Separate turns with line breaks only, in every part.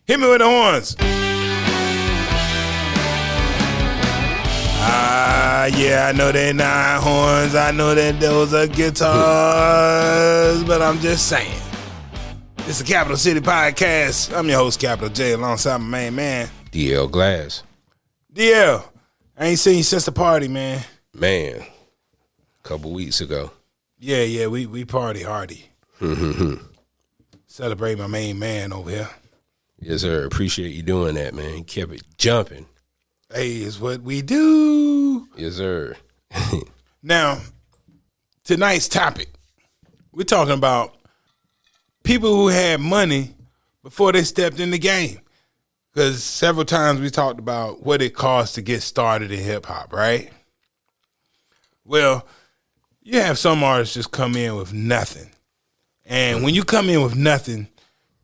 Hit me with the horns. Yeah, I know they're not horns. I know that those are guitars, but I'm just saying. It's the Capital City Podcast. I'm your host, Capital J, alongside my main man,
DL Glass.
DL, I ain't seen you since the party, man.
Man, a couple weeks ago.
Yeah, we party hardy. Celebrate my main man over here.
Yes, sir. Appreciate you doing that, man. Kept it jumping.
Hey, it's what we do.
Yes, sir.
Now, tonight's topic, we're talking about people who had money before they stepped in the game. Because several times we talked about what it costs to get started in hip-hop, right? Well, you have some artists just come in with nothing. And when you come in with nothing,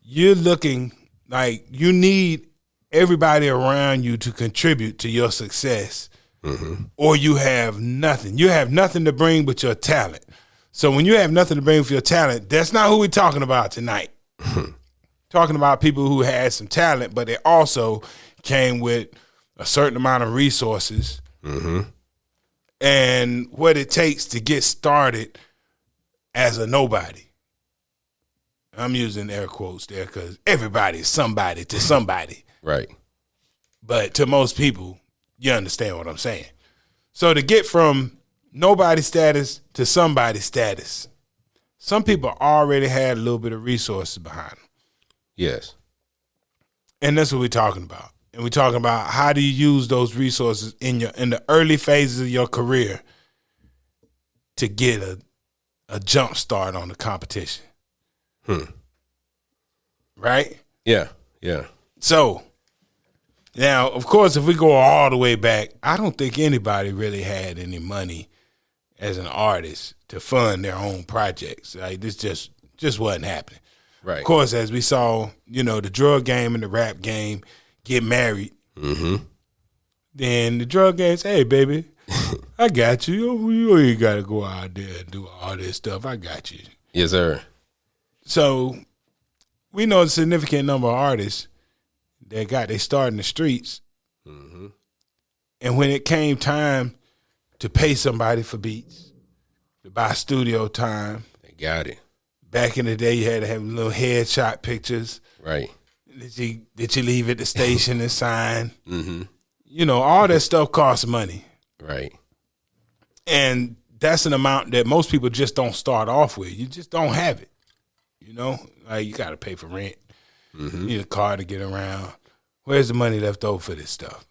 you're looking like you need everybody around you to contribute to your success, or you have nothing. You have nothing to bring but your talent. So when you have nothing to bring with your talent, that's not who we're talking about tonight. Talking about people who had some talent, but they also came with a certain amount of resources and what it takes to get started as a nobody. I'm using air quotes there because everybody is somebody to somebody.
Right.
But to most people, you understand what I'm saying. So to get from nobody status to somebody status, some people already had a little bit of resources behind them.
Yes.
And that's what we're talking about. And we're talking about how do you use those resources in the early phases of your career to get a jump start on the competition. Right?
Yeah.
So, now, of course, if we go all the way back, I don't think anybody really had any money as an artist to fund their own projects. Like, this just wasn't happening.
Right.
Of course, as we saw, the drug game and the rap game get married, then the drug game say, hey, baby, I got you. You ain't got to go out there and do all this stuff. I got you.
Yes, sir.
So we know a significant number of artists that got their start in the streets. And when it came time to pay somebody for beats, to buy studio time,
They got it.
back in the day you had to have little headshot pictures.
Right.
Did you leave at the station and sign? All that stuff costs money.
Right.
And that's an amount that most people just don't start off with. You just don't have it. Like you got to pay for rent. You need a car to get around. Where's the money left over for this stuff?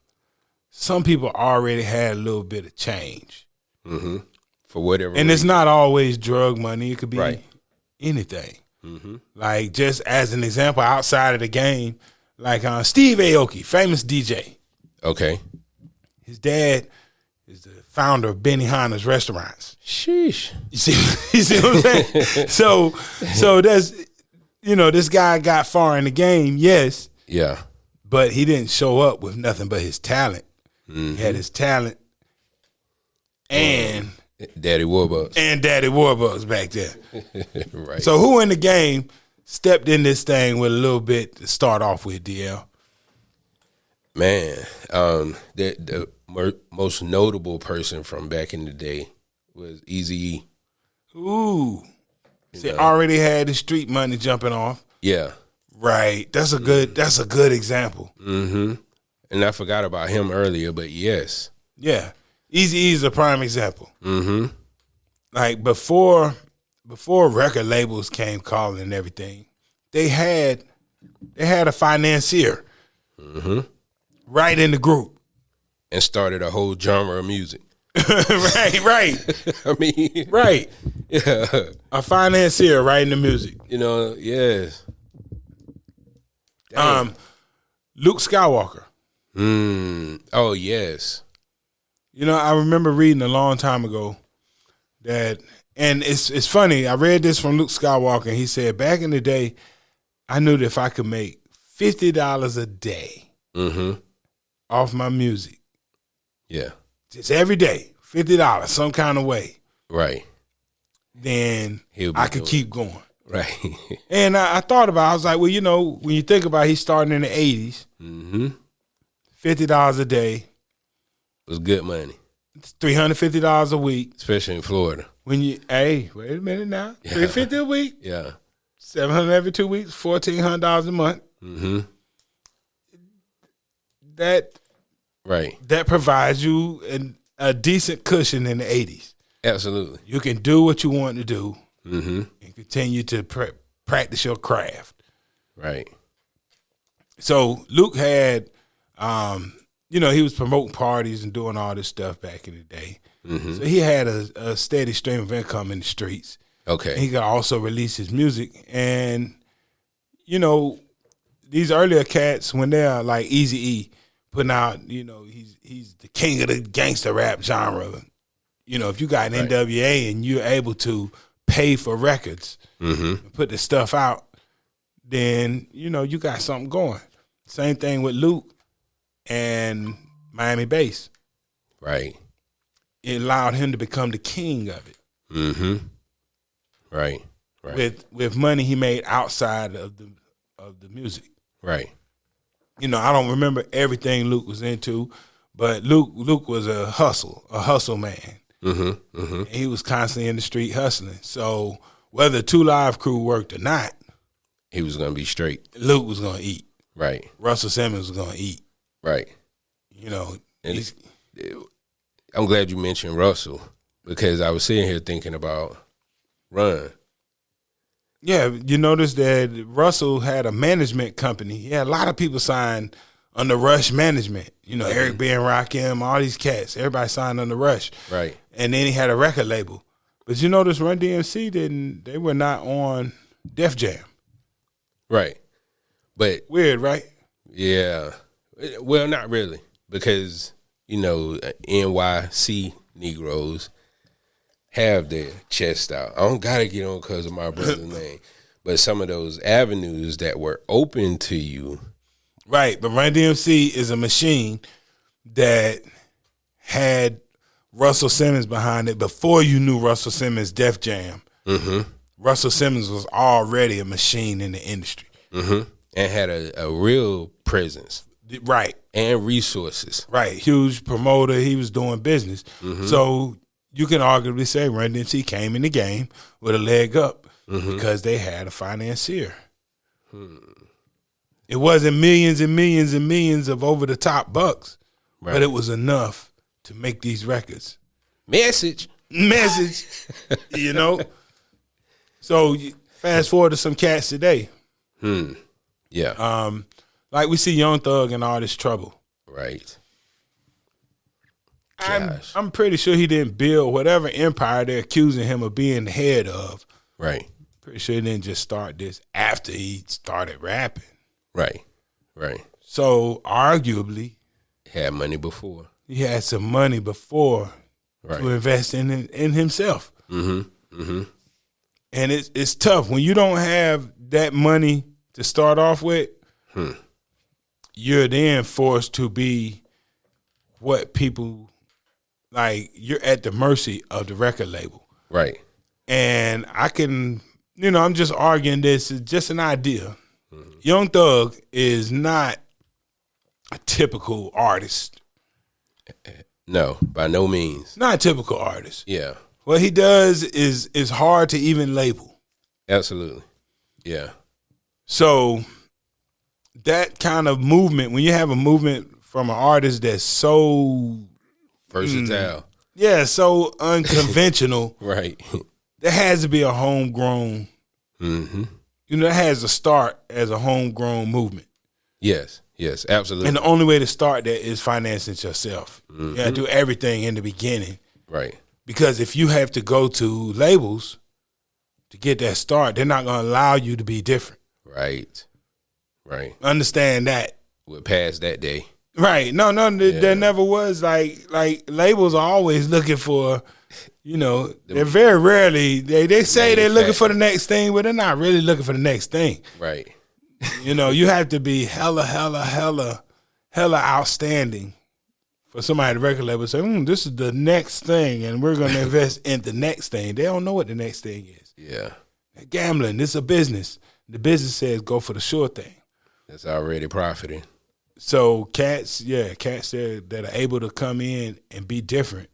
Some people already had a little bit of change.
For whatever
And it's not always drug money. It could be
Right.
anything. Like just as an example, outside of the game, like Steve Aoki, famous DJ.
Okay.
His dad is the founder of Benihana's restaurants.
Sheesh.
You see what I'm saying? So that's this guy got far in the game, yes,
Yeah.
but he didn't show up with nothing but his talent. He had his talent and
Daddy
Warbucks back there.
Right.
So who in the game stepped in this thing with a little bit to start off with, DL?
Man, the most notable person from back in the day was Eazy-E.
Ooh. See, already had the street money jumping off.
Yeah.
Right. That's a good example.
And I forgot about him earlier, but yes.
Yeah. Eazy-E is a prime example. Like before record labels came calling and everything, they had a financier right in the group.
And started a whole genre of music.
right.
I mean,
Right.
yeah.
A financier right in the music.
Yes.
Luke Skywalker.
Oh, yes.
I remember reading a long time ago that, and it's funny, I read this from Luke Skywalker, and he said, back in the day, I knew that if I could make $50 a day off my music,
Yeah.
just every day, $50, some kind of way,
Right.
then
He'll be
I could
doing
keep going.
Right.
And I thought about it. I was like, well, you know, when you think about it, he's starting in the 80s, $50 a day.
It was good money.
It's $350 a week.
Especially in Florida.
When you, hey, wait a minute now. $350 a week.
Yeah.
$700 every 2 weeks, $1,400 a month. That provides you a decent cushion in the 80s.
Absolutely.
You can do what you want to do and continue to practice your craft.
Right.
So Luke had, you know, he was promoting parties and doing all this stuff back in the day. So he had a steady stream of income in the streets.
Okay.
And he could also release his music. And, you know, these earlier cats, when they're like Eazy-E, putting out, you know, he's the king of the gangster rap genre. You know, if you got an NWA and you're able to pay for records and put the stuff out, then, you know, you got something going. Same thing with Luke and Miami Bass.
Right.
It allowed him to become the king of it.
Right.
With money he made outside of the music.
Right.
You know, I don't remember everything Luke was into, but Luke was a hustle man. And he was constantly in the street hustling. So whether 2 Live Crew worked or not,
he was going to be straight.
Luke was going to eat.
Right.
Russell Simmons was going to eat.
Right.
You know,
and I'm glad you mentioned Russell because I was sitting here thinking about Run.
Yeah, you notice that Russell had a management company. He had a lot of people signed under Rush management. You know, Eric B. and Rakim, all these cats. Everybody signed under Rush.
Right.
And then he had a record label. But you notice Run DMC they were not on Def Jam.
Right. But
weird, right?
Yeah. Well, not really. Because, you know, NYC Negroes have their chest out. I don't gotta get on because of my brother's name. But some of those avenues that were open to you.
Right, but Run DMC is a machine that had Russell Simmons behind it before you knew Russell Simmons' Def Jam. Russell Simmons was already a machine in the industry.
And had a real presence.
Right.
And resources.
Right. Huge promoter. He was doing business. So you can arguably say Run DMC came in the game with a leg up because they had a financier. It wasn't millions and millions and millions of over-the-top bucks, but it was enough to make these records.
Message.
You know? So fast forward to some cats today.
Yeah.
Like we see Young Thug in all this trouble.
Right.
I'm pretty sure he didn't build whatever empire they're accusing him of being the head of.
Right.
Pretty sure he didn't just start this after he started rapping.
Right.
So arguably,
had money before.
He had some money before to invest in himself. And it's tough when you don't have that money to start off with. You're then forced to be what people like. You're at the mercy of the record label,
right?
And I can, you know, I'm just arguing this is just an idea. Young Thug is not a typical artist.
No, by no means.
Not a typical artist.
Yeah.
What he does is hard to even label.
Absolutely. Yeah.
So that kind of movement, when you have a movement from an artist that's so
versatile.
So unconventional.
Right.
There has to be a homegrown. You know, it has to start as a homegrown movement.
Yes, absolutely.
And the only way to start that is financing it yourself. You got to do everything in the beginning.
Right.
Because if you have to go to labels to get that start, they're not going to allow you to be different.
Right.
Understand that.
We're past that day.
Right. No, there never was. Like labels are always looking for, you know, they're very rarely, they say they're looking for the next thing, but they're not really looking for the next thing.
Right.
You know, you have to be hella outstanding for somebody at the record label to say, this is the next thing, and we're going to invest in the next thing. They don't know what the next thing is.
Yeah.
Gambling, this is a business. The business says go for the sure thing.
That's already profiting.
So cats that are able to come in and be different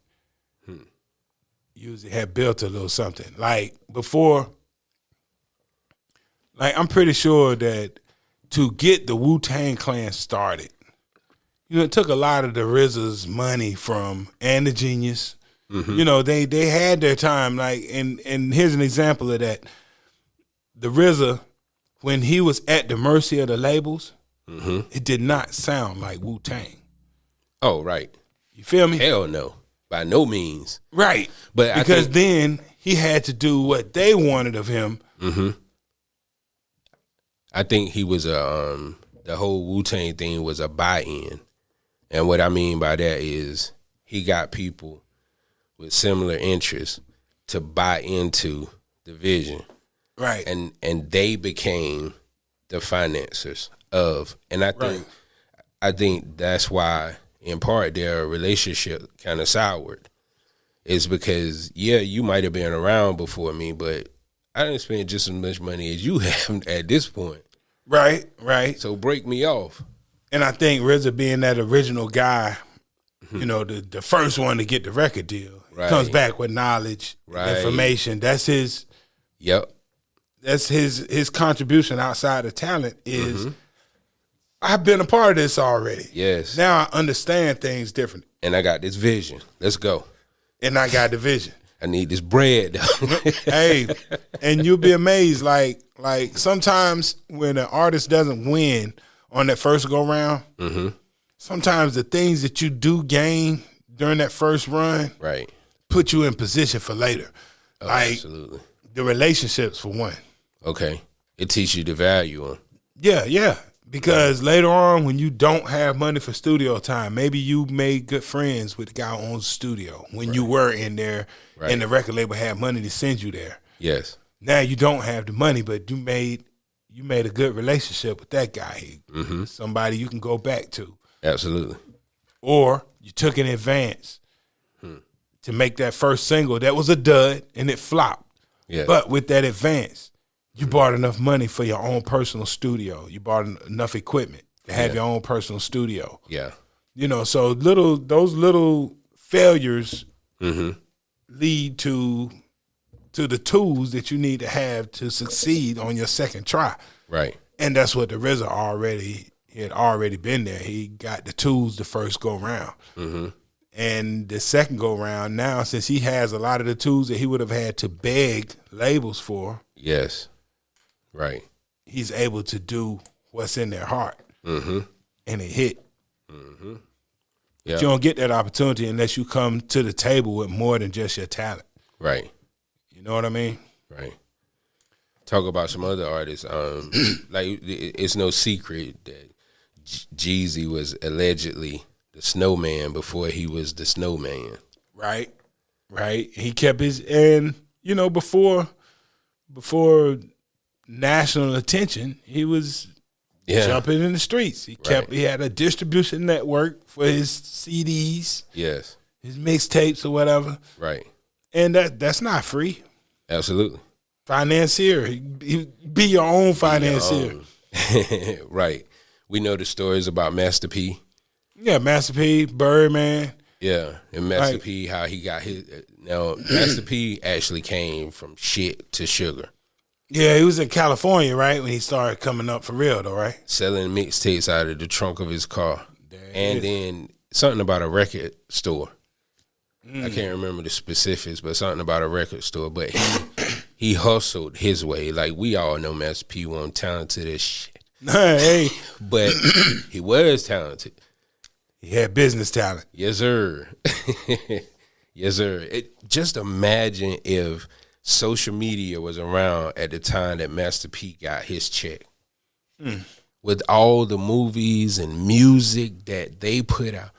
usually have built a little something. Like before, like I'm pretty sure that to get the Wu-Tang Clan started, it took a lot of the RZA's money from and the Genius. They had their time. Like, and here's an example of that. The RZA, when he was at the mercy of the labels, it did not sound like Wu-Tang.
Oh, right.
You feel me?
Hell no. By no means.
Right.
But
because then he had to do what they wanted of him.
I think he was the whole Wu-Tang thing was a buy-in. And what I mean by that is he got people with similar interests to buy into the vision.
Right.
And they became the financiers of. And I think that's why in part their relationship kind of soured. Is because you might have been around before me, but I didn't spend just as much money as you have at this point.
Right, right.
So break me off.
And I think RZA being that original guy, the first one to get the record deal, comes back with knowledge, information. That's his.
Yep.
That's his contribution outside of talent is. I've been a part of this already.
Yes.
Now I understand things different.
And I got this vision. Let's go.
And I got the vision.
I need this bread.
Hey, and you'll be amazed. Like sometimes when an artist doesn't win on that first go round, sometimes the things that you do gain during that first run, put you in position for later.
Oh, absolutely.
The relationships for one.
Okay, it teaches you the value on.
Yeah. Because later on, when you don't have money for studio time, maybe you made good friends with the guy who owns the studio when you were in there, and the record label had money to send you there.
Yes.
Now you don't have the money, but you made a good relationship with that guy. Somebody you can go back to.
Absolutely.
Or you took an advance to make that first single that was a dud and it flopped.
Yeah.
But with that advance, you bought enough money for your own personal studio. You bought enough equipment to have your own personal studio.
Yeah.
So those little failures lead to the tools that you need to have to succeed on your second try.
Right.
And that's what the RZA had already been there. He got the tools the first go round. And the second go round now, since he has a lot of the tools that he would have had to beg labels for.
Yes. Right.
He's able to do what's in their heart. And it hit.
Yeah.
You don't get that opportunity unless you come to the table with more than just your talent.
Right.
You know what I mean?
Right. Talk about some other artists. Like it's no secret that Jeezy was allegedly the snowman before he was the snowman. Right.
He kept his, and before national attention, he was jumping in the streets. He had a distribution network for his CDs.
Yes.
His mixtapes or whatever.
Right.
And that's not free.
Absolutely.
Financier. Be your own financier.
Right. We know the stories about Master P.
Yeah, Master P, Birdman.
Yeah, and Master P, how he got his. Now, Master P actually came from shit to sugar.
Yeah, he was in California, right, when he started coming up for real, though, right?
Selling mixtapes out of the trunk of his car. And then something about a record store. I can't remember the specifics, but something about a record store. But he hustled his way. Like, we all know Master P wasn't talented as shit.
Hey.
But he was talented.
He had business talent.
Yes, sir. Yes, sir. Just imagine if social media was around at the time that Master P got his check. With all the movies and music that they put out.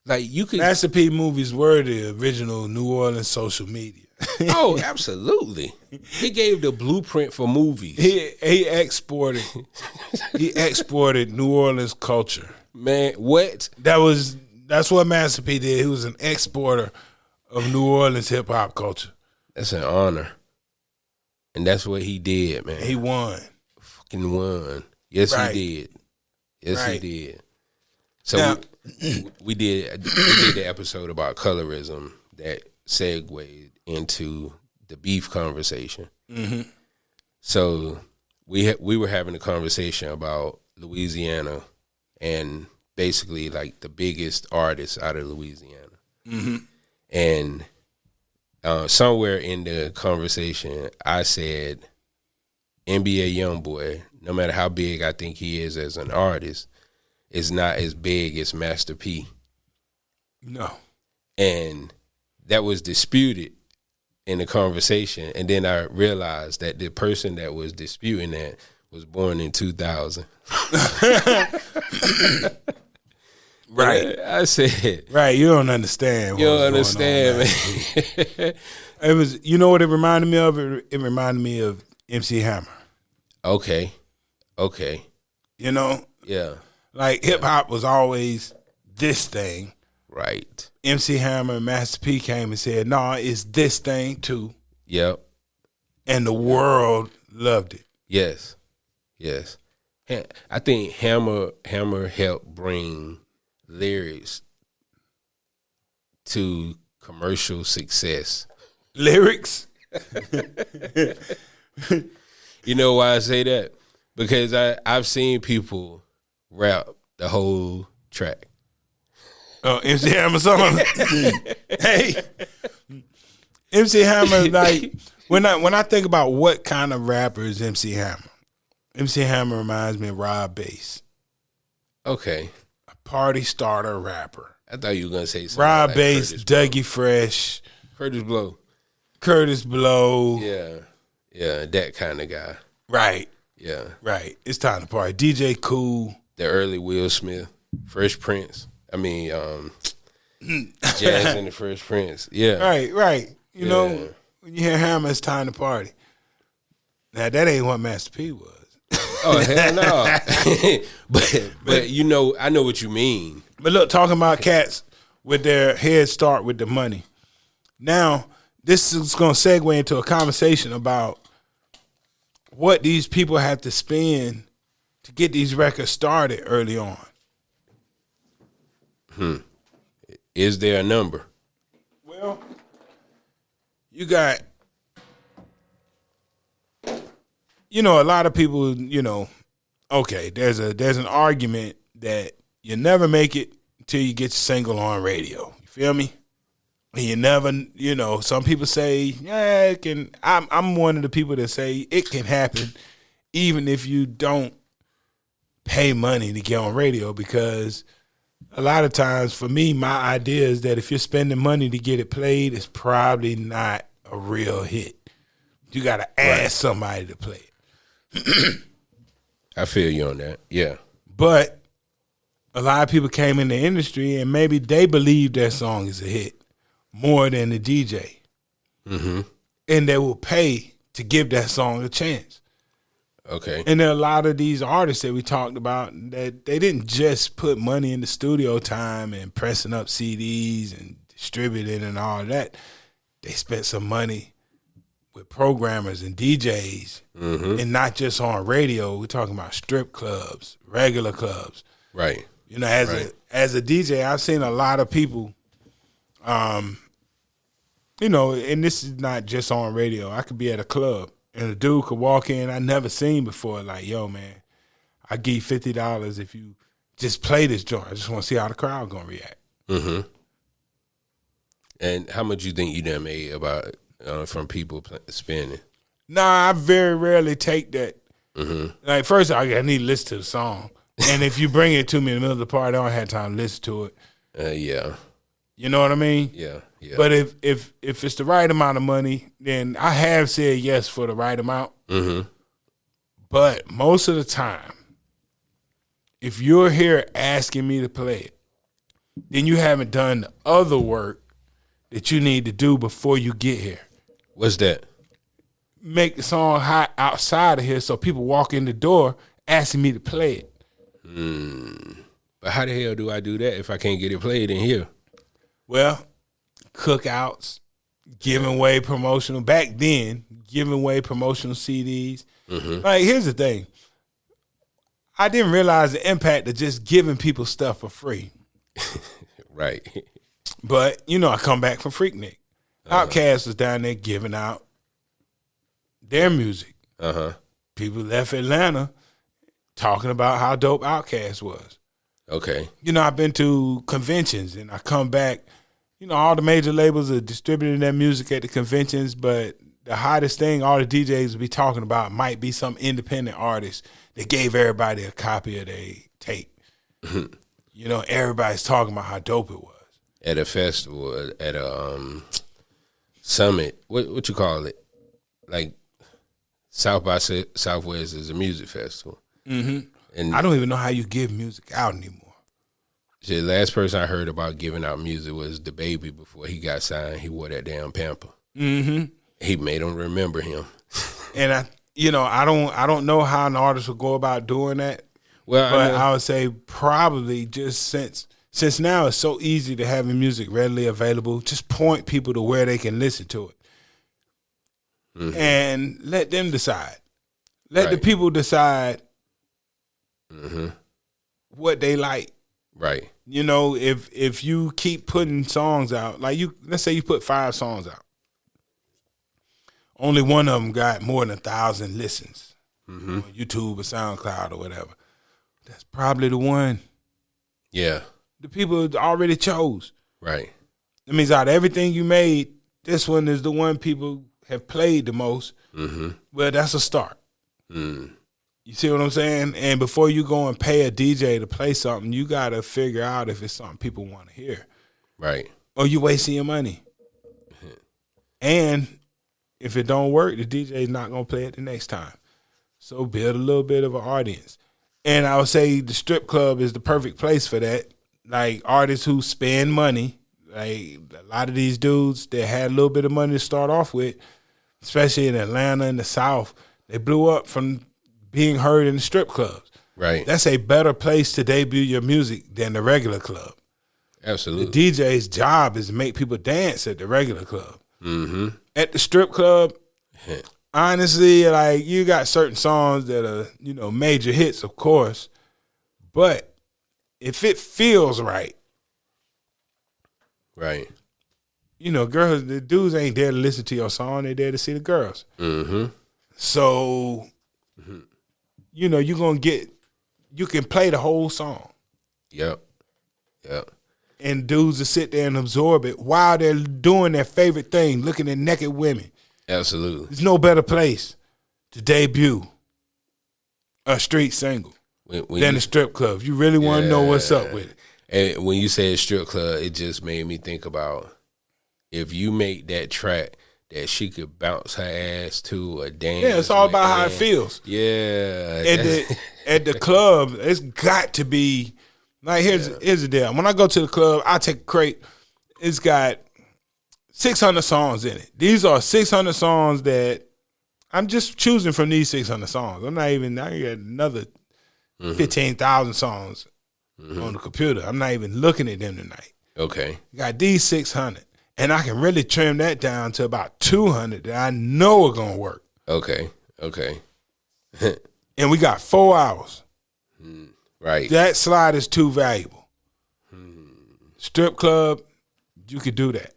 Like, you could.
Master P movies were the original New Orleans social media.
Oh, absolutely. He gave the blueprint for movies.
He exported New Orleans culture.
Man, what?
That's what Master P did. He was an exporter of New Orleans hip hop culture.
That's an honor. And that's what he did, man.
He won.
Fucking won. Yes,
Right.
he did. Yes,
Right.
he did. So
Now-
we did the episode about colorism that segued into the beef conversation.
Mm-hmm.
So we were having a conversation about Louisiana and basically like the biggest artists out of Louisiana.
Mm-hmm.
And somewhere in the conversation, I said, NBA YoungBoy, no matter how big I think he is as an artist, is not as big as Master P.
No.
And that was disputed in the conversation. And then I realized that the person that was disputing that was born in 2000.
Right.
I said,
Right. You don't understand.
you don't
what's
understand,
going on,
man.
It was, you know what it reminded me of? It reminded me of MC Hammer.
Okay.
You know,
Yeah.
like hip hop was always this thing.
Right.
MC Hammer and Master P came and said, "No, it's this thing too,"
Yep.
and the world loved it.
Yes. I think Hammer helped bring lyrics to commercial success.
Lyrics.
You know why I say that? Because I've seen people rap the whole track.
Oh, MC Hammer song. Hey, MC Hammer. Like when I think about what kind of rapper is MC Hammer, MC Hammer reminds me of Rob Bass,
Okay.
a party starter rapper.
I thought you were gonna say something
Rob
like
Bass,
Curtis Blow.
Dougie Fresh,
Curtis Blow.
Curtis Blow.
Yeah, that kind of guy.
Right.
Yeah,
Right. It's time to party. DJ Cool.
the early Will Smith, Fresh Prince. I mean, Jazz and the Fresh Prince. Yeah,
Right. You know,
Yeah.
when you hear Hammer, it's time to party. Now that ain't what Master P was.
Oh hell no! but you know, I know what you mean.
But look, talking about cats with their head start with the money. Now, this is going to segue into a conversation about what these people have to spend to get these records started early on.
Is there a number?
Well, you got, you know, a lot of people, you know, okay, there's an argument that you never make it until you get your single on radio. You feel me? And you never, you know, some people say, yeah, it can. I'm one of the people that say it can happen even if you don't pay money to get on radio, because a lot of times for me, my idea is that if you're spending money to get it played, it's probably not a real hit. You got to ask somebody to play it.
I feel you on that. Yeah.
But a lot of people came in the industry and maybe they believe their song is a hit more than the DJ.
Mm-hmm.
And they will pay to give that song a chance.
Okay.
And there are a lot of these artists that we talked about that they didn't just put money in the studio time and pressing up CDs and distributing and all that. They spent some money with programmers and DJs, and not just on radio. We're talking about strip clubs, regular clubs.
Right.
You know, as a DJ, I've seen a lot of people, you know, and this is not just on radio. I could be at a club and a dude could walk in I never seen before, like, yo, man, I give you $50 if you just play this joint. I just want to see how the crowd gonna react.
Mm-hmm. And how much you think you done made about from people spending?
Nah, I very rarely take that.
Mm-hmm.
Like, first, I need to listen to the song. And if you bring it to me in the middle of the party, I don't have time to listen to it.
Yeah.
You know what I mean?
Yeah.
But if it's the right amount of money, then I have said yes for the right amount.
Mm-hmm.
But most of the time, if you're here asking me to play it, then you haven't done the other work that you need to do before you get here.
What's that?
Make the song hot outside of here so people walk in the door asking me to play it.
But how the hell do I do that if I can't get it played in here?
Well, cookouts, giving away promotional back then, giving away promotional CDs. Like, here's the thing. I didn't realize the impact of just giving people stuff for free.
Right.
But, I come back from Freaknik. Outkast was down there giving out their music. People left Atlanta talking about how dope Outkast was.
Okay.
I've been to conventions and I come back. All the major labels are distributing their music at the conventions, but the hottest thing all the DJs will be talking about might be some independent artist that gave everybody a copy of their tape. Everybody's talking about how dope it was. At
a festival, at a summit, what you call it? Like South by Southwest is a music festival. And
I don't even know how you give music out anymore.
The last person I heard about giving out music was the Baby. Before he got signed, he wore that damn pamper. He made them remember him.
And I don't know how an artist would go about doing that.
Well,
but I would say probably just since now it's so easy to have music readily available, just point people to where they can listen to it, and let them decide. Let the people decide what they like.
Right.
If you keep putting songs out, like let's say you put 5 songs out, only one of them got more than 1,000 listens on YouTube or SoundCloud or whatever. That's probably the one.
Yeah.
The people already chose.
Right.
That means out of everything you made, this one is the one people have played the most. Well, that's a start. You see what I'm saying? And before you go and pay a DJ to play something, you got to figure out if it's something people want to hear.
Right.
Or you wasting your money. And if it don't work, the DJ is not going to play it the next time. So build a little bit of an audience. And I would say the strip club is the perfect place for that. Like artists who spend money, like a lot of these dudes that had a little bit of money to start off with, especially in Atlanta and the South, they blew up from being heard in the strip clubs.
Right.
That's a better place to debut your music than the regular club.
Absolutely.
The DJ's job is to make people dance at the regular club. At the strip club, honestly, like you got certain songs that are, major hits, of course, but if it feels right, girls, the dudes ain't there to listen to your song; they there to see the girls. So, you can play the whole song.
Yep.
And dudes will sit there and absorb it while they're doing their favorite thing, looking at naked women.
Absolutely.
There's no better place to debut a street single than a strip club. If you really want to know what's up with it.
And when you said strip club, it just made me think about if you make that track that she could bounce her ass to a dance.
Yeah, it's all about how it feels.
Yeah.
At the club, it's got to be, like, here's the deal. When I go to the club, I take a crate. It's got 600 songs in it. These are 600 songs that I'm just choosing from these 600 songs. I got another 15,000 songs on the computer. I'm not even looking at them tonight.
Okay.
Got these 600. And I can really trim that down to about 200 that I know are going to work.
Okay.
And we got 4 hours.
Right.
That slide is too valuable. Strip club, you could do that.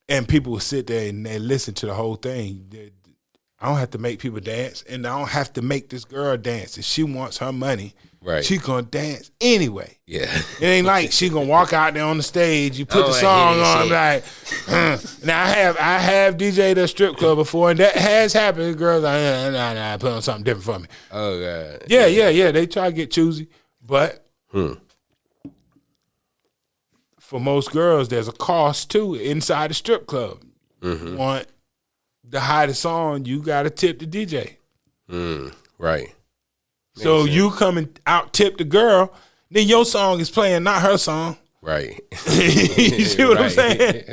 And people will sit there and they listen to the whole thing. I don't have to make people dance, and I don't have to make this girl dance. If she wants her money, she gonna dance anyway.
Yeah.
It ain't like she gonna walk out there on the stage, you put the song on, like, Now I have DJ'd a strip club before, and that has happened. Girls like, nah, put on something different for me.
Oh God.
Yeah. They try to get choosy, but for most girls, there's a cost too inside the strip club. You want the hottest song, you got to tip the DJ.
Right.
So you come and out tip the girl, then your song is playing, not her song.
Right.
You see what I'm saying?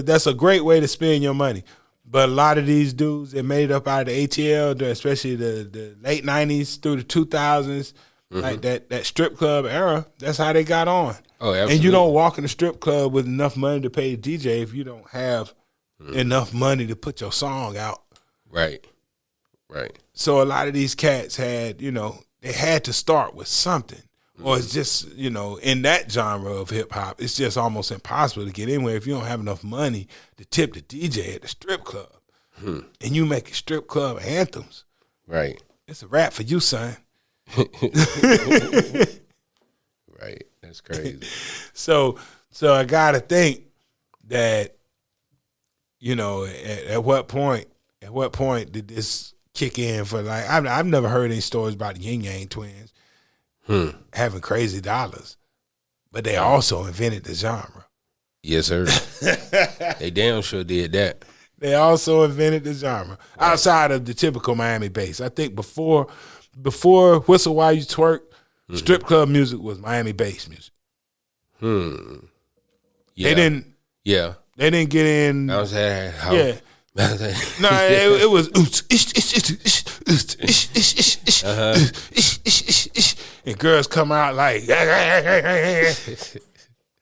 That's a great way to spend your money. But a lot of these dudes that made it up out of the ATL, especially the late 90s through the 2000s, like that strip club era, that's how they got on.
Oh, absolutely.
And you don't walk in a strip club with enough money to pay the DJ if you don't have enough money to put your song out.
Right.
So a lot of these cats had, they had to start with something. Or it's just, in that genre of hip hop, it's just almost impossible to get anywhere if you don't have enough money to tip the DJ at the strip club. And you make strip club anthems.
Right.
It's a rap for you, son.
Right. That's crazy.
So I gotta think that, at what point did this kick in for like I've never heard any stories about the Yin Yang twins having crazy dollars, but they also invented the genre.
Yes, sir. They damn sure did that.
They also invented the genre outside of the typical Miami bass. I think before Whistle While You Twerk, strip club music was Miami bass music.
Yeah.
They didn't.
Yeah.
They didn't get in.
I was saying how.
Yeah. No, it was. And girls come out like,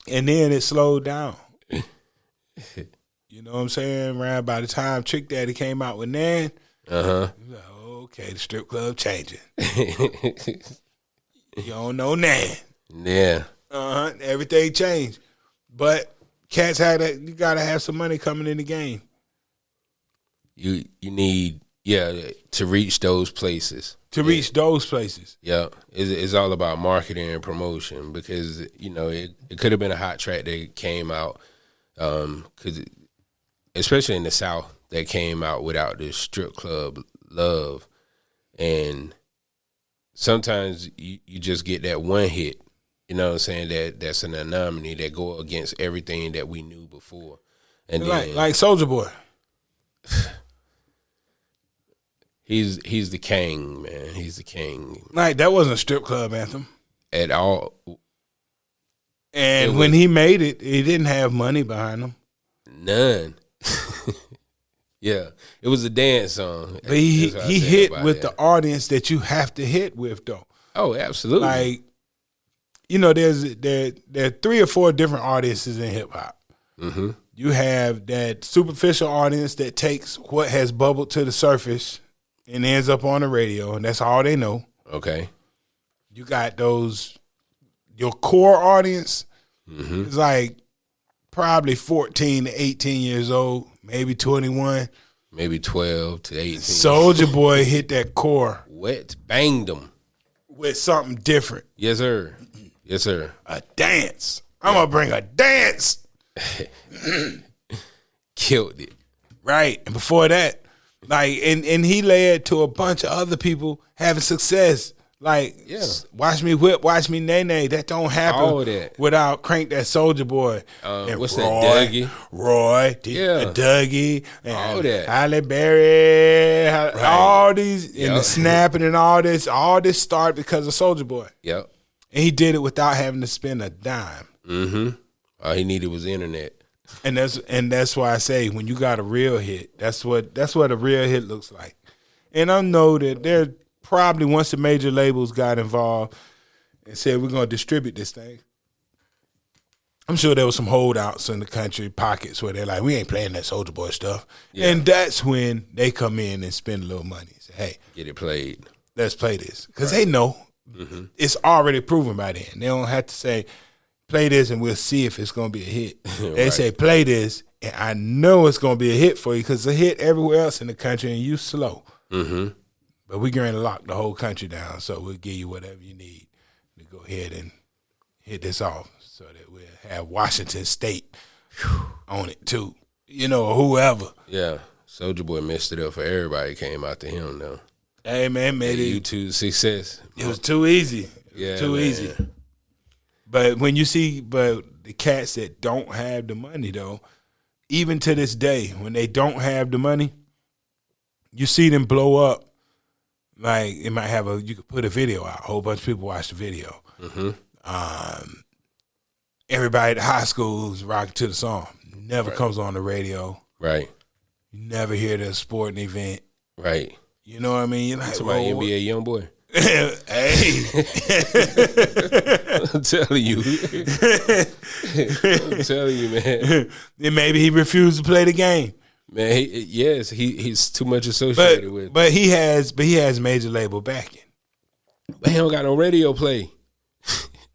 and then it slowed down. You know what I'm saying? Around by the time Trick Daddy came out with Nan, like, okay, the strip club changing. You don't know Nan.
Yeah.
Everything changed. But cats you gotta have some money coming in the game.
You need to reach those places.
Yeah,
It's all about marketing and promotion because it could have been a hot track that came out, because especially in the South that came out without the strip club love, and sometimes you just get that one hit. You know what I'm saying? That's an anomaly that go against everything that we knew before, and then
like Soulja Boy.
He's the king, man. He's the king.
Like, that wasn't a strip club anthem
at all.
And when he made it, he didn't have money behind him.
None. Yeah, it was a dance song.
But he hit with the audience that you have to hit with, though.
Oh, absolutely.
Like, there are 3 or 4 different audiences in hip hop.
Mm-hmm.
You have that superficial audience that takes what has bubbled to the surface and ends up on the radio, and that's all they know.
Okay.
You got your core audience is like probably 14 to 18 years old, maybe 21.
Maybe 12 to 18.
Soulja Boy hit that core.
Banged them.
With something different.
Yes, sir. Yes, sir.
A dance. I'm going to bring a dance.
Killed it.
Right. And before that, like, and he led to a bunch of other people having success. Like, Watch Me Whip, Watch Me Nay Nay. That don't happen
all that
without Crank That Soulja Boy.
And what's that? Dougie.
Dougie. And
all that.
Halle Berry.
Right.
All these, and the snapping and all this. All this started because of Soulja Boy.
Yep.
And he did it without having to spend a dime.
Mm-hmm. All he needed was the internet.
And that's why I say when you got a real hit, that's what a real hit looks like. And I know that there probably once the major labels got involved and said we're gonna distribute this thing, I'm sure there was some holdouts in the country pockets where they're like, we ain't playing that Soulja Boy stuff. Yeah. And that's when they come in and spend a little money. Say, hey,
get it played.
Let's play this. Because they know it's already proven by then. They don't have to say, play this and we'll see if it's going to be a hit. They say, play this, and I know it's going to be a hit for you because it's a hit everywhere else in the country and you slow.
Mm-hmm.
But we're going to lock the whole country down, so we'll give you whatever you need to go ahead and hit this off so that we'll have Washington State on it too, or whoever.
Yeah, Soulja Boy messed it up for everybody. Came out to him, though.
Hey, man, made it.
YouTube success.
It was too easy. Too easy. But when you see, the cats that don't have the money, though, even to this day, when they don't have the money, you see them blow up. Like, it might have you could put a video out. A whole bunch of people watch the video.
Mm-hmm.
Everybody at the high school is rocking to the song. Never comes on the radio.
Right.
You never hear the sporting event.
Right.
You know what I mean? You're like,
somebody NBA young boy.
Hey,
I'm telling you. I'm telling you, man.
Then maybe he refused to play the game.
Man, he's too much associated with.
But he has major label backing.
But he don't got no radio play.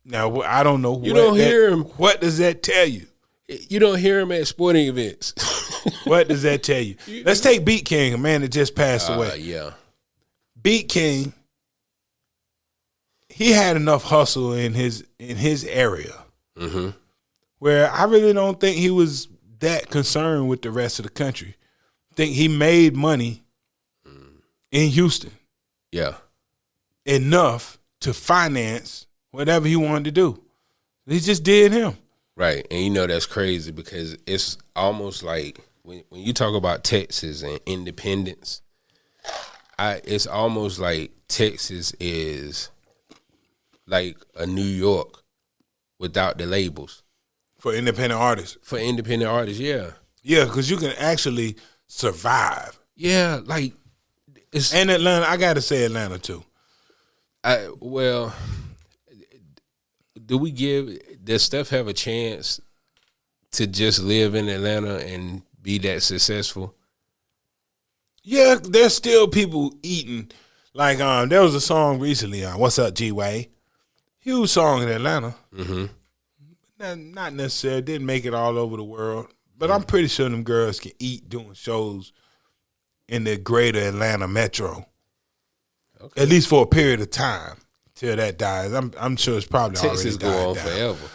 Now I don't know.
You don't hear him.
What does that tell you?
You don't hear him at sporting events.
What does that tell you? Let's take Beat King, a man that just passed away.
Yeah.
Beat King, he had enough hustle in his area, where I really don't think he was that concerned with the rest of the country. I think he made money in Houston, enough to finance whatever he wanted to do. He just did him.
Right, and you know that's crazy because it's almost like when you talk about Texas and independence, it's almost like Texas is like a New York without the labels.
For independent artists.
Yeah.
Yeah, because you can actually survive.
Yeah, like it's
and Atlanta. I got to say Atlanta too.
Does Steph have a chance to just live in Atlanta and be that successful?
Yeah, there's still people eating. Like there was a song recently on What's Up, G-Way? Huge song in Atlanta. Not necessarily, didn't make it all over the world. But I'm pretty sure them girls can eat doing shows in the greater Atlanta metro. Okay. At least for a period of time till that dies. I'm sure it's probably
Texas
already
go on
down.
forever.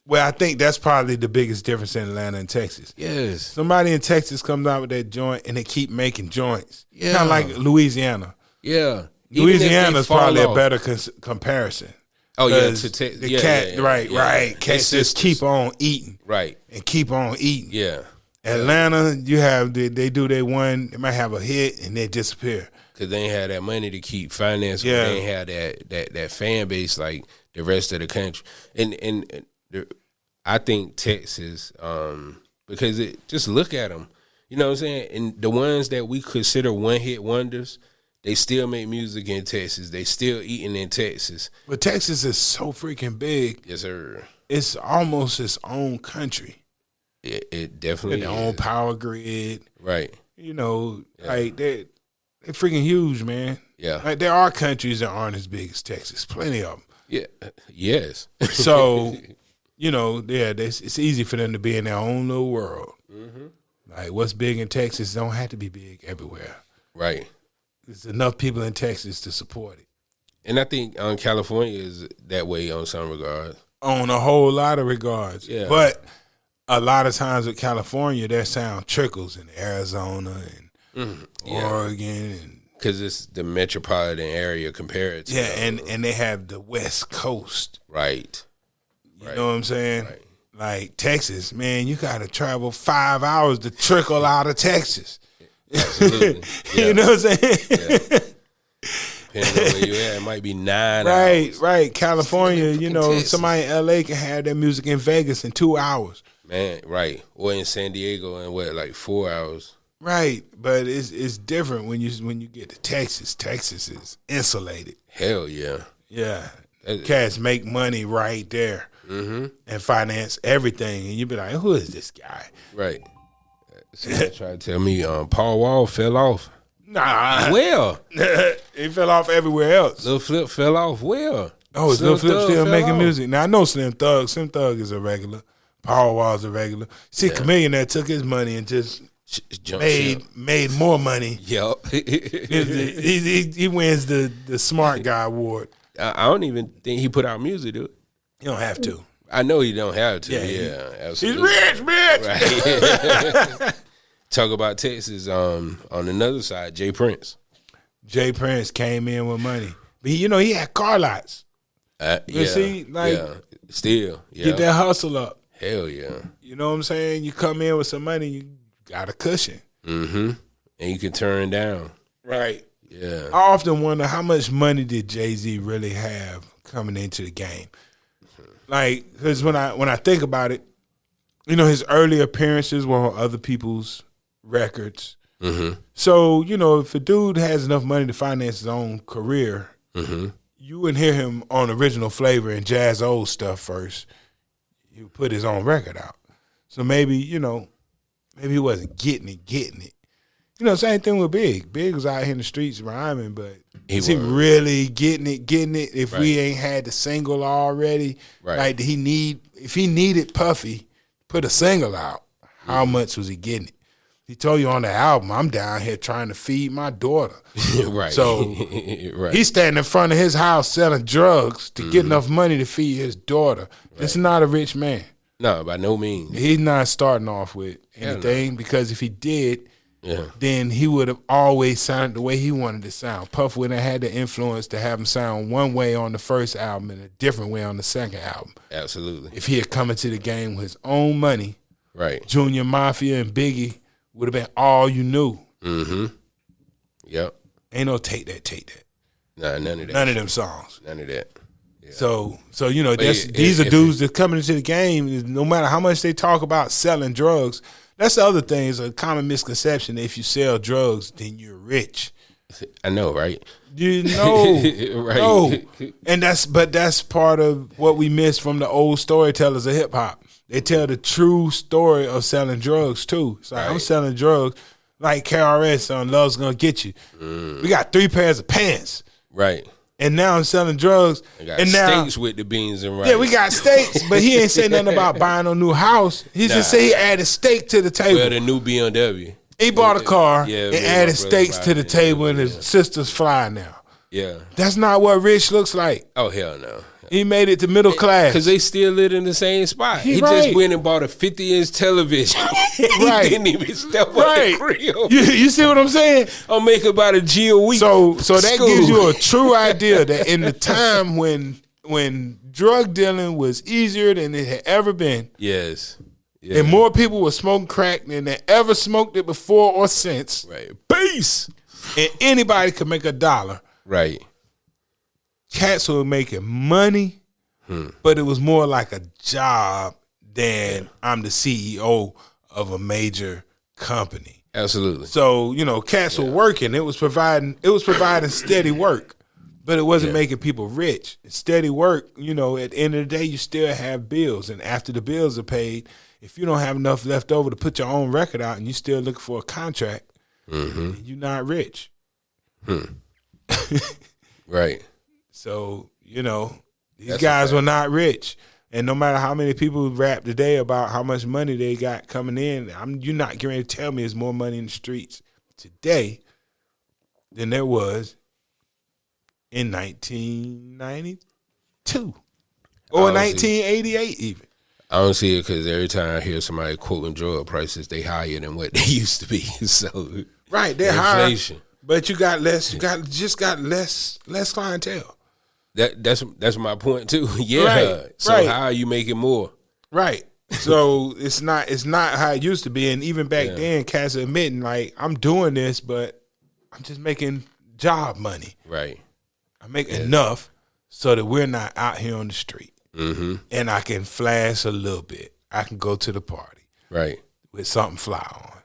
But I think that's probably the biggest difference in Atlanta and Texas.
Yes.
Somebody in Texas comes out with that joint and they keep making joints.
Yeah.
Kind of like Louisiana.
Yeah.
Louisiana is probably a better comparison.
Oh yeah,
right. Cats just keep on eating,
right,
and keep on eating.
Yeah,
Atlanta, you have they do their one, they might have a hit and they disappear
because they ain't have that money to keep financing. Yeah, they ain't have that fan base like the rest of the country. And I think Texas, because just look at them, you know what I'm saying. And the ones that we consider one hit wonders, they still make music in Texas. They still eating in Texas.
But Texas is so freaking big.
Yes, sir.
It's almost its own country.
It definitely
their own power grid.
Right.
You know, like they're freaking huge, man.
Yeah.
Like there are countries that aren't as big as Texas. Plenty of them.
Yeah. Yes.
So, you know, it's easy for them to be in their own little world. Like what's big in Texas don't have to be big everywhere.
Right.
There's enough people in Texas to support it.
And I think California is that way on some regards.
On a whole lot of regards.
Yeah.
But a lot of times with California, their sound trickles in Arizona and Oregon.
Because it's the metropolitan area compared to.
Yeah, and they have the West Coast.
Right.
You know what I'm saying?
Right.
Like Texas, man, you got to travel 5 hours to trickle out of Texas.
Absolutely. Yeah.
You know what I'm saying?
Yeah. Depending on where you at, it might be 9 hours.
Right. California, you know,
Texas.
somebody in LA can have their music in Vegas in 2 hours.
Man, right. Or in San Diego in like 4 hours.
Right. But it's different when you get to Texas. Texas is insulated.
Hell yeah.
Yeah. Cats make money right there and finance everything. And you be like, who is this guy?
Right. Somebody tried to tell me Paul Wall fell off.
Nah.
Well.
He fell off everywhere else.
Lil Flip fell off well.
Oh, is Lil Flip still making music? Now, I know Slim Thug. Slim Thug is a regular. Paul Wall's a regular. See, Chameleon that took his money and just made more money.
Yep.
he wins the smart guy award.
I don't even think he put out music, dude.
You don't have to.
I know you don't have to. Yeah, absolutely.
He's rich, bitch.
Right. Talk about Texas. On another side, Jay Prince.
Jay Prince came in with money, but he had car lots. See, like
still
get that hustle up.
Hell yeah.
You know what I'm saying? You come in with some money, you got a cushion.
Mm-hmm. And you can turn down.
Right.
Yeah.
I often wonder how much money did Jay-Z really have coming into the game? Like, because when I think about it, his early appearances were on other people's records. So, if a dude has enough money to finance his own career, you wouldn't hear him on Original Flavor and Jazz Old stuff first. He would put his own record out. So maybe he wasn't getting it. Same thing with Big. Big was out here in the streets rhyming, but is he really getting it if we ain't had the single already?
Right.
Like, if he needed Puffy, put a single out, how much was he getting it? He told you on the album, I'm down here trying to feed my daughter.
Right.
So he's standing in front of his house selling drugs to get enough money to feed his daughter. Right. It's not a rich man.
No, by no means.
He's not starting off with anything because if he did, then he would have always sounded the way he wanted to sound. Puff wouldn't have had the influence to have him sound one way on the first album and a different way on the second album.
Absolutely.
If he had come into the game with his own money,
right,
Junior Mafia and Biggie would have been all you knew.
Yep.
Ain't no take that.
Nah, none of that.
None of them songs.
None of that. Yeah.
So these are dudes that coming into the game. No matter how much they talk about selling drugs, that's the other thing. Is a common misconception that if you sell drugs, then you're rich.
I know, right?
You know,
right?
No, and that's part of what we miss from the old storytellers of hip hop. They tell the true story of selling drugs too. So I'm selling drugs like KRS on Love's Gonna Get You. We got 3 pairs of pants.
Right.
And now I'm selling drugs.
And now steaks with the beans and rice.
Yeah, we got steaks, but he ain't say nothing about buying a new house. He just said he added steak to the table.
Well, the new BMW.
He bought a car and added steaks to the table, and his sister's fly now.
Yeah.
That's not what rich looks like.
Oh, hell no.
He made it to middle class.
Because they still live in the same spot. He just went and bought a 50-inch television. He didn't even step on the grill.
You see what I'm saying?
I'll make about a G a week.
So that gives you a true idea that in the time when drug dealing was easier than it had ever been.
Yes.
Yeah. And more people were smoking crack than they ever smoked it before or since.
Right. Peace.
And anybody could make $1.
Right.
Cats were making money, but it was more like a job than I'm the CEO of a major company.
Absolutely.
So, cats were working. It was providing steady work, but it wasn't making people rich. Steady work, at the end of the day, you still have bills. And after the bills are paid, if you don't have enough left over to put your own record out and you're still looking for a contract, you're not rich.
Right.
So, these guys were not rich. And no matter how many people rap today about how much money they got coming in, you're not getting ready to tell me there's more money in the streets today than there was in 1992 or 1988 even.
I don't see it because every time I hear somebody quoting drug prices, they higher than what they used to be. So
right, they're higher, but you got less. You got less clientele.
That's my point too. Yeah.
Right,
so how are you making more?
Right. So it's not how it used to be. And even back then, cats are admitting like I'm doing this, but I'm just making job money.
Right.
I make enough so that we're not out here on the street, and I can flash a little bit. I can go to the party,
right,
with something fly on,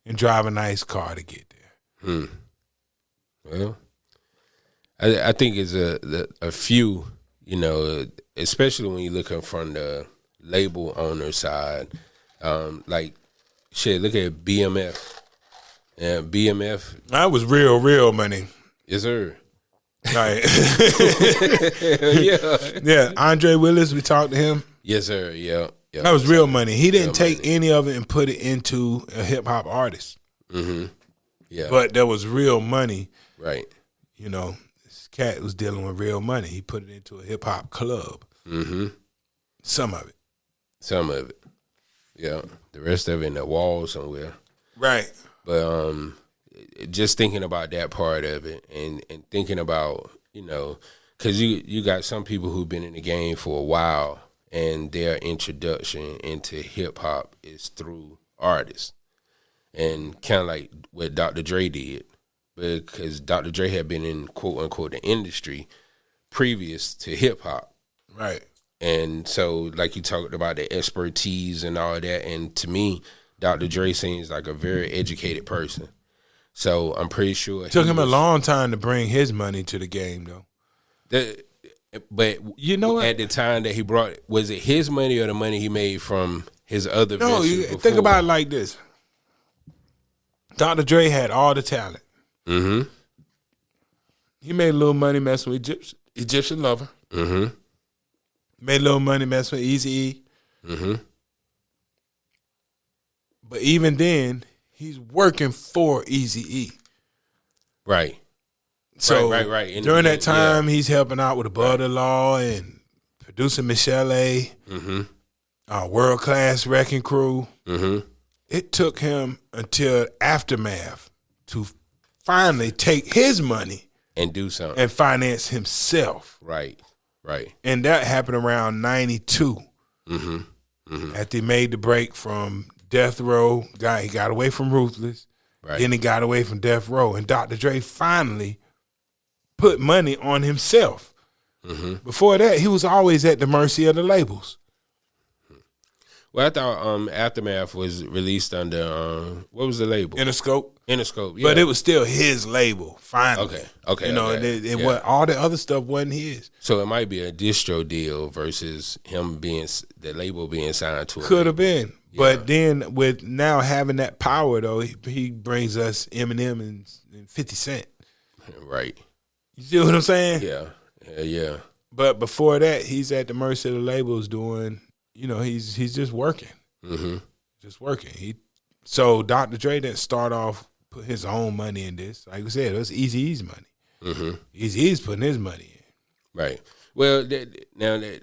and drive a nice car to get there.
Well. I think it's a few, especially when you're looking from the label owner side. Look at BMF. And BMF.
That was real money.
Yes, sir.
Right.
Yeah.
Yeah, Andre Willis, we talked to him.
Yes, sir. Yeah.
That was real money. He didn't take any of it and put it into a hip-hop artist.
Yeah.
But there was real money.
Right.
Cat was dealing with real money. He put it into a hip hop club. Some of it.
Yeah. The rest of it in the wall somewhere.
Right.
But just thinking about that part of it and thinking about, because you got some people who've been in the game for a while and their introduction into hip hop is through artists. And kind of like what Dr. Dre did. Because Dr. Dre had been in, quote unquote, the industry previous to hip hop.
Right.
And so, like you talked about the expertise and all that. And to me, Dr. Dre seems like a very educated person. So I'm pretty sure
It took him a long time to bring his money to the game, though.
But
you know what?
At the time that he brought it, was it his money or the money he made from his other ventures before?
Think about it like this. Dr. Dre had all the talent.
Mm-hmm.
He made a little money messing with Egyptian Lover.
Mm-hmm.
Made a little money messing with Eazy-E.
Mm-hmm.
But even then, he's working for Eazy-E.
Right.
So
right.
During that time, he's helping out with Above the Law and producing Michelle A.
Mm-hmm.
World Class Wrecking Crew.
Mm-hmm.
It took him until Aftermath to finally take his money
and do something
and finance himself.
Right.
And that happened around 92.
Mm-hmm. Mm-hmm.
After he made the break from Death Row, he got away from Ruthless.
Right.
Then he got away from Death Row. And Dr. Dre finally put money on himself.
Mm-hmm.
Before that, he was always at the mercy of the labels.
Well, I thought Aftermath was released under what was the label?
Interscope.
Yeah.
But it was still his label, finally.
Okay.
You know, it was, all the other stuff wasn't his.
So it might be a distro deal versus him being the label being signed to it.
Could have been. Yeah. But then with now having that power, though, he brings us Eminem and 50 Cent.
Right.
You see what I'm saying?
Yeah.
But before that, he's at the mercy of the labels doing, you know, he's just working.
Mm-hmm.
Just working. So Dr. Dre didn't start off, put his own money in this. Like I said, it was Eazy-E's money.
Mm-hmm.
Eazy-E's putting his money in.
Right. Well,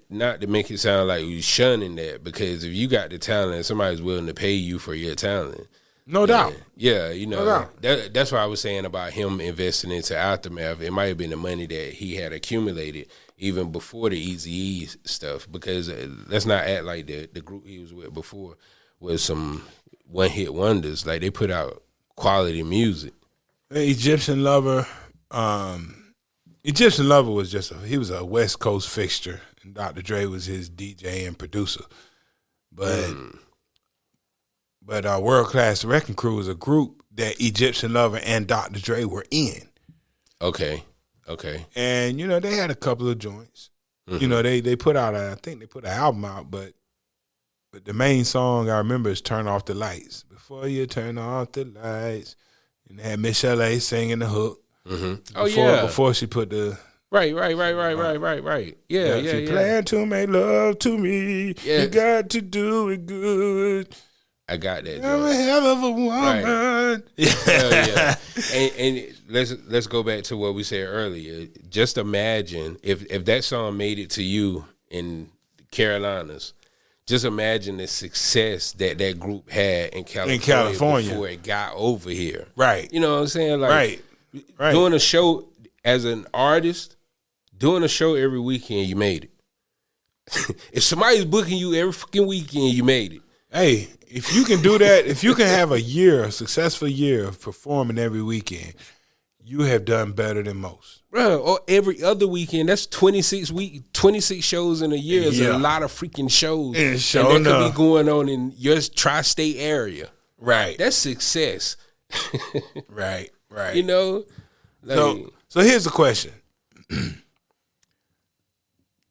not to make it sound like we shunning that, because if you got the talent, somebody's willing to pay you for your talent.
No doubt.
Yeah, you know,
no doubt.
That's what I was saying about him investing into Aftermath. It might have been the money that he had accumulated even before the Eazy-E stuff, because let's not act like the group he was with before was some one-hit wonders. Like, they put out quality music.
Egyptian Lover was he was a West Coast fixture, and Dr. Dre was his DJ and producer. But World Class Wrecking Crew was a group that Egyptian Lover and Dr. Dre were in.
Okay.
And, you know, they had a couple of joints. Mm-hmm. You know, they put out I think they put an album out, but the main song I remember is Turn Off the Lights. Before you turn off the lights. And they had Michelle A singing the hook.
Mm-hmm.
Before she put the...
Right. Yeah.
If you plan to make love to me, you got to do it good.
I got that.
I'm a hell of a woman.
Right. Yeah. And let's go back to what we said earlier. Just imagine if that song made it to you in the Carolinas. Just imagine the success that group had in California before it got over here.
Right.
You know what I'm saying? Like,
right.
Doing a show as an artist, doing a show every weekend, you made it. If somebody's booking you every fucking weekend, you made it.
Hey, if you can do that, if you can have a successful year of performing every weekend, you have done better than most.
Bro, or every other weekend, that's 26 shows in a year. It's a lot of freaking shows. And that could be going on in your tri-state area.
Right.
That's success.
Right.
You know?
Like, so here's the question.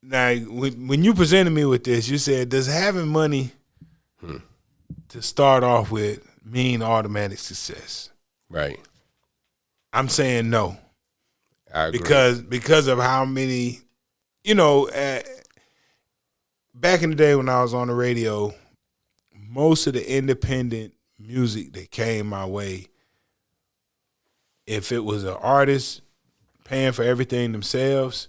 Now, when you presented me with this, you said, does having money to start off with mean automatic success?
Right.
I'm saying no.
I agree.
Because of how many, you know, back in the day when I was on the radio, most of the independent music that came my way, if it was an artist paying for everything themselves,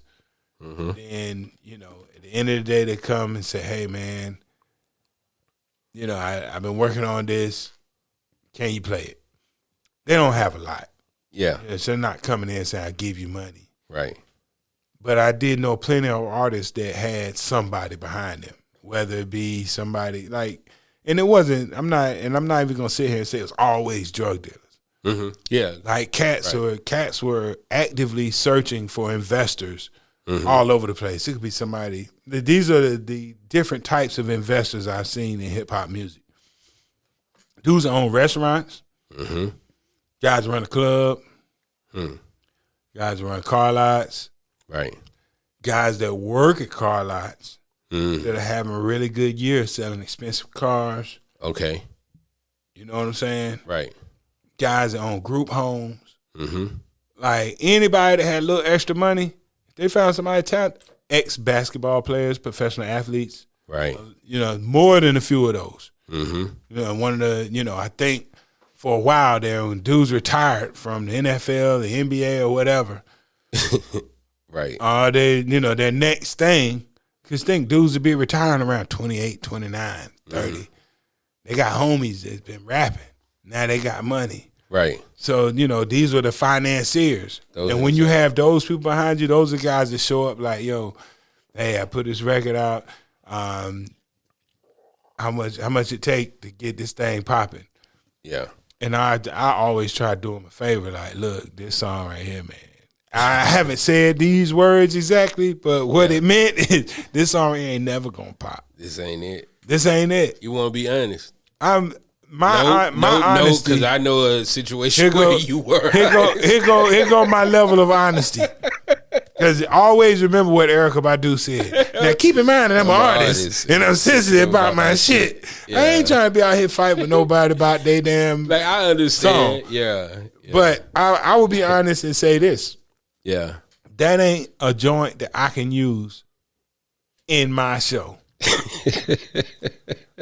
then, you know, at the end of the day, they come and say, hey, man, you know, I've been working on this. Can you play it? They don't have a lot.
Yeah.
So they're not coming in and saying, I'll give you money.
Right.
But I did know plenty of artists that had somebody behind them, whether it be somebody like, and it wasn't, I'm not even going to sit here and say it was always drug dealers.
Mm-hmm. Yeah.
Like cats were actively searching for investors all over the place. It could be somebody. These are the different types of investors I've seen in hip hop music. Dudes that own restaurants. Guys run a club. Guys run car lots.
Right.
Guys that work at car lots that are having a really good year selling expensive cars.
Okay.
You know what I'm saying?
Right.
Guys that own group homes. Like anybody that had a little extra money, if they found somebody talented, ex-basketball players, professional athletes.
Right.
More than a few of those. One of the, I think for a while there when dudes retired from the NFL, the NBA or whatever.
Right.
Their next thing, because think dudes would be retiring around 28, 29, 30. They got homies that's been rapping. Now they got money.
Right.
So, these were the financiers. And when you have those people behind you, those are guys that show up like, yo, hey, I put this record out. How much it take to get this thing popping? Yeah. And I always try to do them a favor. Like, look, this song right here, man. I haven't said these words exactly, but what it meant is this song ain't never gonna pop.
This ain't it.
This ain't it.
You want to be honest?
My honesty.
Because I know a situation where you were.
Here go my level of honesty. Because always remember what Erykah Badu said. Now keep in mind that I'm an artist and I'm sensitive about my shit. Yeah. I ain't trying to be out here fighting with nobody about they damn
like I understand. Song. Yeah.
But I will be honest and say this.
Yeah.
That ain't a joint that I can use in my show.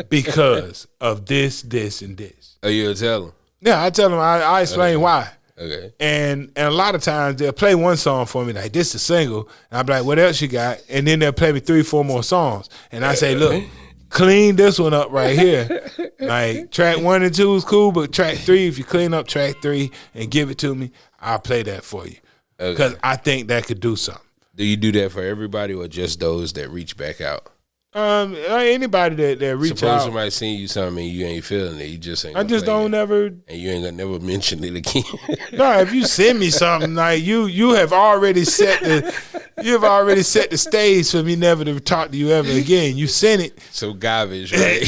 Because of this, and this.
Oh, you'll tell them?
Yeah, I tell them. I explain why.
Okay.
And a lot of times they'll play one song for me, like this is a single. And I'll be like, what else you got? And then they'll play me 3-4 more songs. And I say, look, clean this one up right here. Like track 1 and 2 is cool, but track 3, if you clean up track 3 and give it to me, I'll play that for you. Because I think that could do something.
Do you do that for everybody or just those that reach back out?
Anybody that reach out.
Suppose somebody seen you something and you ain't feeling it, you just ain't.
I just don't never.
And you ain't gonna never mention it again.
No, if you send me something like you have already set the stage for me never to talk to you ever again. You sent it.
So garbage, right?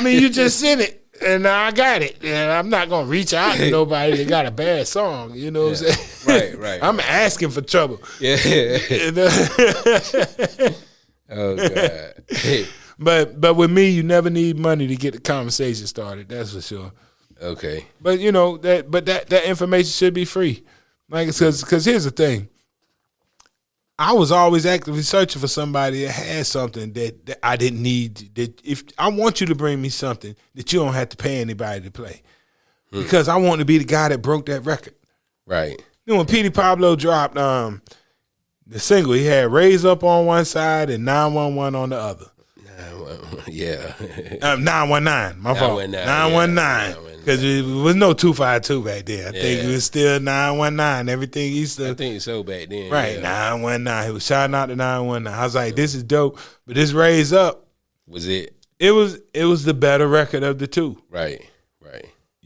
You just sent it. And I got it. And I'm not going to reach out to nobody that got a bad song. You know what I'm saying?
Right.
I'm asking for trouble.
Yeah. Oh, God.
But with me, you never need money to get the conversation started. That's for sure.
Okay.
But, that information should be free. Like, because here's the thing. I was always actively searching for somebody that had something that I didn't need. That if I want you to bring me something that you don't have to pay anybody to play, because I want to be the guy that broke that record.
Right.
When Petey Pablo dropped the single, he had "Raise Up" on one side and 911 on the other.
Yeah.
919. My fault. 919. Because it was no 252 back then. I think it was still 919. Everything used to.
I think so back then.
Right, 919. He was shouting out to 919. I was like, this is dope. But this Raise Up.
Was it?
It was the better record of the two.
Right.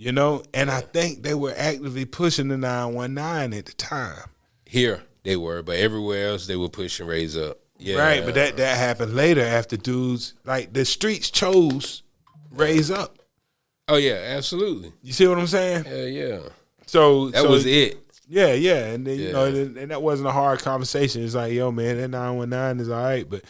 And I think they were actively pushing the 919 at the time.
Here they were, but everywhere else they were pushing Raise Up. Yeah.
Right, but that happened later after dudes, like the streets chose Raise Up.
Oh yeah, absolutely.
You see what I'm saying?
Yeah.
So
that was it.
Yeah, and then, and that wasn't a hard conversation. It's like, yo, man, that 919 is all right, but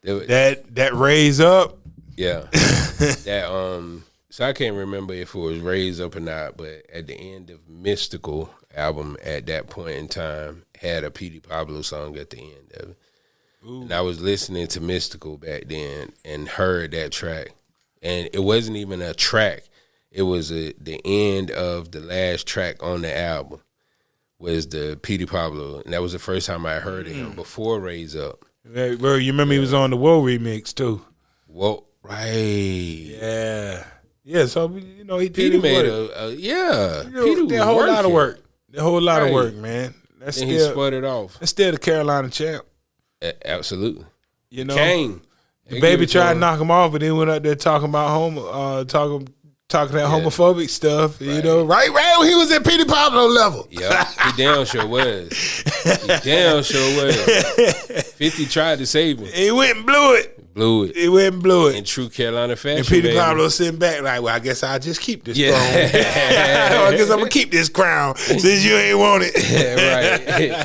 that Raise Up.
Yeah. That so I can't remember if it was Raise Up or not, but at the end of Mystical album at that point in time had a Petey Pablo song at the end of it. Ooh. And I was listening to Mystical back then and heard that track. And it wasn't even a track. It was the end of the last track on the album was the Petey Pablo. And that was the first time I heard of him before Raise Up.
Bro, you remember he was on the Whoa remix too.
Whoa, right.
Yeah. Yeah, so, he did
Petey made
work.
Petey was
a whole
working.
lot of work. A whole lot of work, man.
And he spun it off.
That's still the Carolina champ.
Absolutely.
Kane. The baby tried to knock him off, but then went up there talking about talking that homophobic stuff, right when he was at Petey Pablo level.
Yeah, he damn sure was. 50 tried to save him.
He went and blew it.
Blew it.
He went and blew it.
In true Carolina fashion,
And Peter
baby.
Pablo sitting back like, well, I guess I'll just keep this
Yeah.
throne. I guess I'm going to keep this crown since you ain't want it.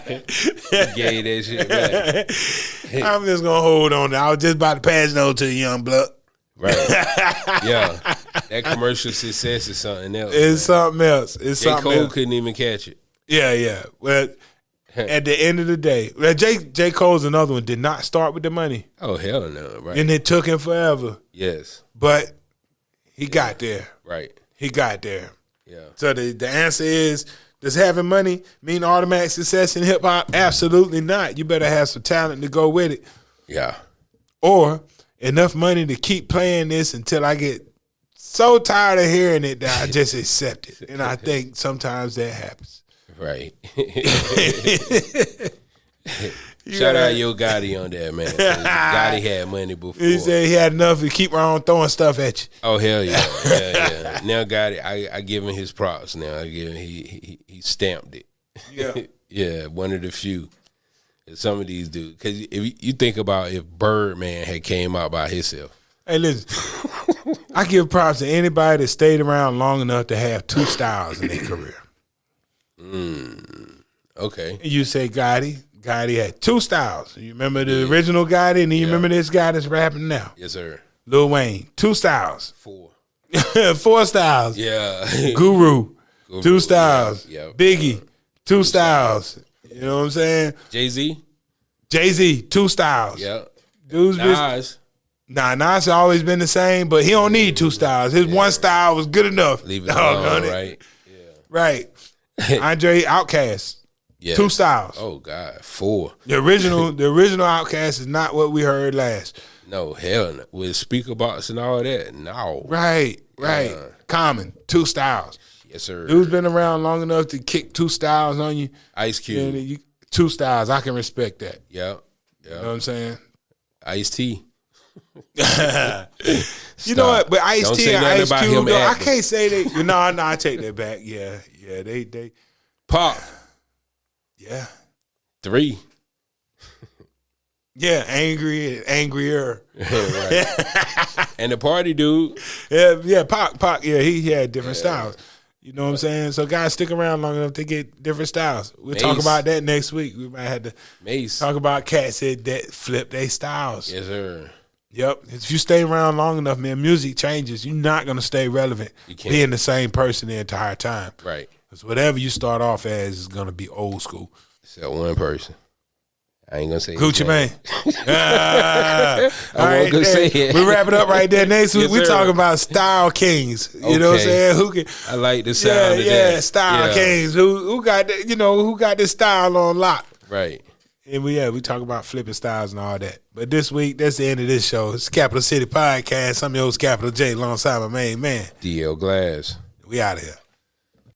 Right. He gave that shit back.
I'm just going to hold on. I was just about to pass it over to the young blood.
Right. Yeah. That commercial success is something else.
It's something else. It's
J.
something
Cole
else.
couldn't even catch it.
Yeah. Well, at the end of the day, well, J. Cole's another one. Did not start with the money.
Oh, hell no. Right.
And it took him forever.
Yes.
But he got there.
Right.
He got there.
Yeah.
So the answer is, does having money mean automatic success in hip hop? Absolutely not. You better have some talent to go with it.
Yeah.
Or enough money to keep playing this until I get so tired of hearing it that I just accept it. And I think sometimes that happens.
Right. Shout out Yo Gotti on that, man. Gotti had money before.
He said he had enough to keep around throwing stuff at you.
Oh, hell yeah. Yeah. Now Gotti, I give him his props now. I give him, he stamped it.
Yeah.
Yeah, one of the few. Some of these dudes. Because if you think about if Birdman had came out by himself.
Hey, listen. I give props to anybody that stayed around long enough to have two styles in their career.
Okay.
You say Gotti. Gotti had two styles. You remember the original Gotti, and then you remember this guy that's rapping now.
Yes, sir.
Lil Wayne, two styles.
4.
4 styles.
Yeah.
Guru, 2 styles.
Yeah.
Biggie, 2 styles. You know what I'm saying?
Jay-Z.
Jay-Z, 2 styles.
Yeah.
Dude's
Nas.
Nas always been the same, but he don't need 2 styles. His 1 style was good enough.
Leave it alone, right? Yeah.
Right. Andre Outkast,
Yeah.
2 styles.
Oh God, 4.
The original Outkast is not what we heard last.
No, hell no. With speaker box and all that. No.
Right. Common, 2 styles.
Yes, sir.
Dude's been around long enough to kick 2 styles on you.
Ice Cube.
And 2 styles, I can respect that.
Yeah.
You know what I'm saying?
Ice-T.
You know what? But Ice-T and Ice Cube, though, I
acting.
can't say they. No, I take that back. Yeah, they.
Pop.
Yeah,
3.
yeah, angrier.
Right. And the party dude.
Yeah, Pac. Yeah, he had different styles. You know what I'm saying? So guys stick around long enough to get different styles. We'll talk about that next week. We might have to
Mace.
talk about cats that flip their styles.
Yes, sir.
Yep. If you stay around long enough, man, music changes. You're not going to stay relevant being the same person the entire time.
Right.
Because whatever you start off as is going to be old school.
Except one person. I ain't gonna say
Gucci Mane. All
I
right,
won't go say it.
we wrap it up right there. Next week,
Yes,
we're
sir.
talking about style kings. You know what I'm
Okay.
saying? Who can?
I like the sound of that.
Style kings. Who got the, who got this style on lock?
Right.
And we talk about flipping styles and all that. But this week, that's the end of this show. It's Capital City Podcast. I'm your host, Capital J, alongside my main man.
DL Glass.
We out of here.